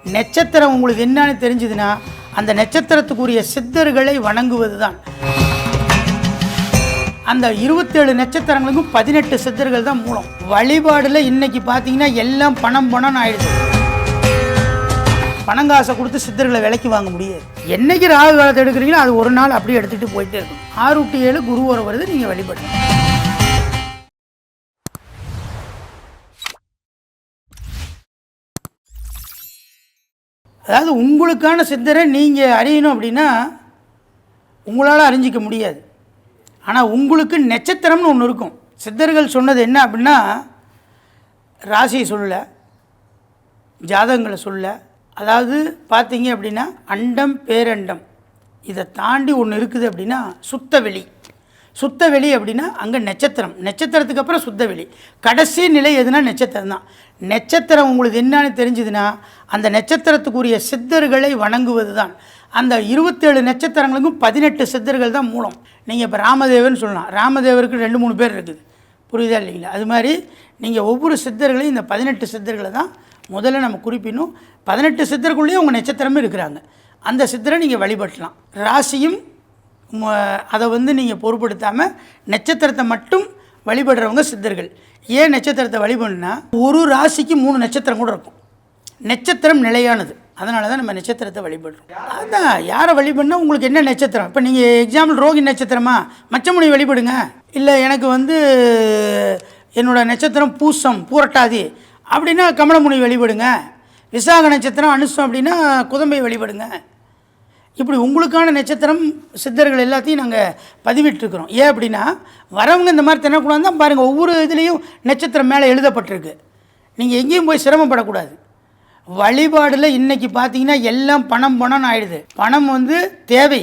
நட்சத்திரம் உங்களுக்கு என்னன்னு தெரிஞ்சதுன்னா அந்த நட்சத்திரத்துக்குரிய சித்தர்களை வணங்குவது தான். அந்த 27 நட்சத்திரங்களுக்கும் 18 சித்தர்கள் தான் மூலம். வழிபாடில் இன்னைக்கு பார்த்தீங்கன்னா எல்லாம் பணம்னு ஆயிடுது. பணங்காசை கொடுத்து சித்தர்களை விலைக்கு வாங்க முடியாது. என்னைக்கு ராகு காலத்தை எடுக்கிறீங்களோ அது ஒரு நாள் அப்படியே எடுத்துகிட்டு போயிட்டே இருக்கும். 6 to 7 குரு வர வருது, நீங்கள் வழிபடுங்க. அதாவது உங்களுக்கான சித்தரை நீங்கள் அறியணும் அப்படின்னா உங்களால் அறிஞ்சிக்க முடியாது. ஆனால் உங்களுக்கு நட்சத்திரம்னு ஒன்று இருக்கும். சித்தர்கள் சொன்னது என்ன அப்படின்னா, ராசியை சொல்ல, ஜாதகங்களை சொல்ல, அதாவது பார்த்தீங்க அப்படின்னா அண்டம் பேரண்டம் இதை தாண்டி ஒன்று இருக்குது அப்படின்னா சுத்தவெளி. சுத்தவெளி அப்படின்னா அங்கே நட்சத்திரம், நட்சத்திரத்துக்கு அப்புறம் சுத்தவெளி, கடைசி நிலை எதுனா நட்சத்திரம் தான். நட்சத்திரம் உங்களுக்கு என்னன்னு தெரிஞ்சதுன்னா அந்த நட்சத்திரத்துக்குரிய சித்தர்களை வணங்குவது தான். அந்த 27 நட்சத்திரங்களுக்கும் 18 சித்தர்கள் தான் மூலம். நீங்கள் இப்போ ராமதேவர்னு சொல்லலாம், ராமதேவருக்கு 2-3 பேர் இருக்குது, புரியுதா இல்லைங்களா? அது மாதிரி நீங்கள் ஒவ்வொரு சித்தர்களையும் இந்த 18 சித்தர்களை தான் முதல்ல நம்ம குறிப்பிடணும். 18 சித்தருக்குள்ளேயே உங்கள் நட்சத்திரமும் இருக்கிறாங்க. அந்த சித்தரை நீங்கள் வழிபடலாம். ராசியும் அதை நீங்கள் பொருட்படுத்தாமல் நட்சத்திரத்தை மட்டும் வழிபடுறவங்க சித்தர்கள். ஏன் நட்சத்திரத்தை வழிபடுனா, ஒரு ராசிக்கு 3 நட்சத்திரம் கூட இருக்கும். நட்சத்திரம் நிலையானது, அதனால தான் நம்ம நட்சத்திரத்தை வழிபடுறோம். அதான் யாரை வழிபடுனா உங்களுக்கு என்ன நட்சத்திரம். இப்போ நீங்கள் எக்ஸாம்பிள் ரோகி நட்சத்திரமா, மச்சமுனி வழிபடுங்க. இல்லை எனக்கு என்னோடய நட்சத்திரம் பூசம் பூரட்டாதி அப்படின்னா கமலமுனி வழிபடுங்க. விசாக நட்சத்திரம் அனுசம் அப்படின்னா குதம்பை வழிபடுங்க. இப்படி உங்களுக்கான நட்சத்திரம் சித்தர்கள் எல்லாத்தையும் நாங்கள் பதிவிட்டுருக்குறோம். ஏன் அப்படின்னா வரவங்க இந்த மாதிரி தினக்கூடாது தான் பாருங்கள். ஒவ்வொரு இதுலேயும் நட்சத்திரம் மேலே எழுதப்பட்டிருக்கு. நீங்கள் எங்கேயும் போய் சிரமப்படக்கூடாது. வழிபாடில் இன்றைக்கி பார்த்தீங்கன்னா எல்லாம் பணம்னு ஆயிடுது. பணம் தேவை,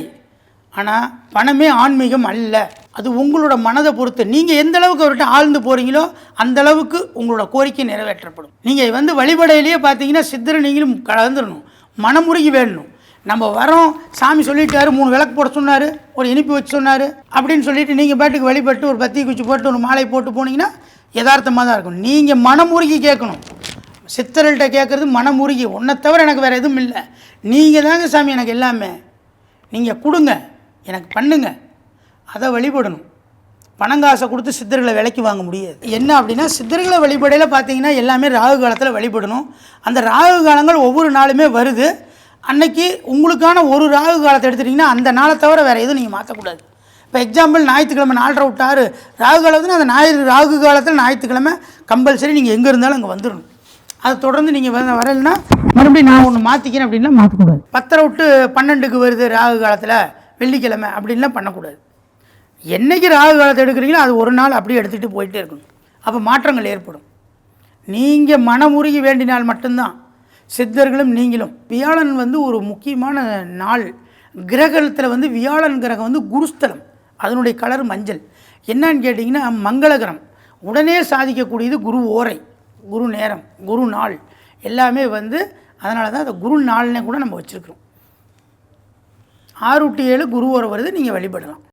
ஆனால் பணமே ஆன்மீகம் அல்ல. அது உங்களோட மனதை பொறுத்து. நீங்கள் எந்த அளவுக்கு அவர்கிட்ட ஆழ்ந்து போகிறீங்களோ அந்த அளவுக்கு உங்களோட கோரிக்கை நிறைவேற்றப்படும். நீங்கள் வழிபாடையிலேயே பார்த்தீங்கன்னா சித்தரை நீங்களும் கலந்துடணும், மனமுருகி வேணும். நம்ம வரோம், சாமி சொல்லிட்டாரு, 3 விளக்கு போட சொன்னார், ஒரு இனிப்பு வச்சு சொன்னார் அப்படின்னு சொல்லிட்டு நீங்கள் பாட்டுக்கு வழிபட்டு ஒரு பத்தி குச்சி போட்டு ஒரு மாலை போட்டு போனீங்கன்னா யதார்த்தமாக தான் இருக்கும். நீங்கள் மனமுருகி கேட்கணும். சித்தர்கள்ட்ட கேட்குறது மனமுருகி, உன்னை தவிர எனக்கு வேறு எதுவும் இல்லை, நீங்கள் தாங்க சாமி எனக்கு எல்லாமே, நீங்கள் கொடுங்க, எனக்கு பண்ணுங்க, அதை வழிபடணும். பணங்காசை கொடுத்து சித்தர்களை விலைக்கு வாங்க முடியாது. என்ன அப்படின்னா சித்தர்களை வழிபடையில் பார்த்தீங்கன்னா எல்லாமே ராகு காலத்தில் வழிபடணும். அந்த ராகு காலங்கள் ஒவ்வொரு நாளுமே வருது. அன்னைக்கு உங்களுக்கான ஒரு ராகு காலத்தை எடுத்துட்டிங்கன்னா அந்த நாளை தவிர வேறு எதுவும் நீங்கள் மாற்றக்கூடாது. இப்போ எக்ஸாம்பிள் ஞாயிற்றுக்கிழமை 4:30 to 6 ராகு காலத்தில் அந்த ராகு காலத்தில் ஞாயிற்றுக்கிழமை கம்பல்சரி நீங்கள் எங்கே இருந்தாலும் அங்கே வந்துடணும். அதை தொடர்ந்து நீங்கள் வரலைன்னா மறுபடியும் நான் ஒன்று மாற்றிக்கிறேன் அப்படின்லாம் மாற்றக்கூடாது. 10:30 to 12 வருது ராகு காலத்தில் வெள்ளிக்கிழமை அப்படின்லாம் பண்ணக்கூடாது. என்றைக்கு ராகு காலத்தை எடுக்கிறீங்களோ அது ஒரு நாள் அப்படியே எடுத்துகிட்டு போயிட்டே இருக்கணும். அப்போ மாற்றங்கள் ஏற்படும். நீங்கள் மனமுருகி வேண்டினால் மட்டும்தான் சித்தர்களும் நீங்களும். வியாழன் ஒரு முக்கியமான நாள். கிரகத்தில் வியாழன் கிரகம் குருஸ்தலம், அதனுடைய கலர் மஞ்சள். என்னன்னு கேட்டிங்கன்னா மங்களகரம், உடனே சாதிக்கக்கூடியது குரு ஓரை, குரு நேரம், குரு நாள் எல்லாமே அதனால தான் அதை குரு நாள்னே கூட நம்ம வச்சுருக்கிறோம். 6 to 7 குரு ஓரை வருது, நீங்கள் வழிபடலாம்.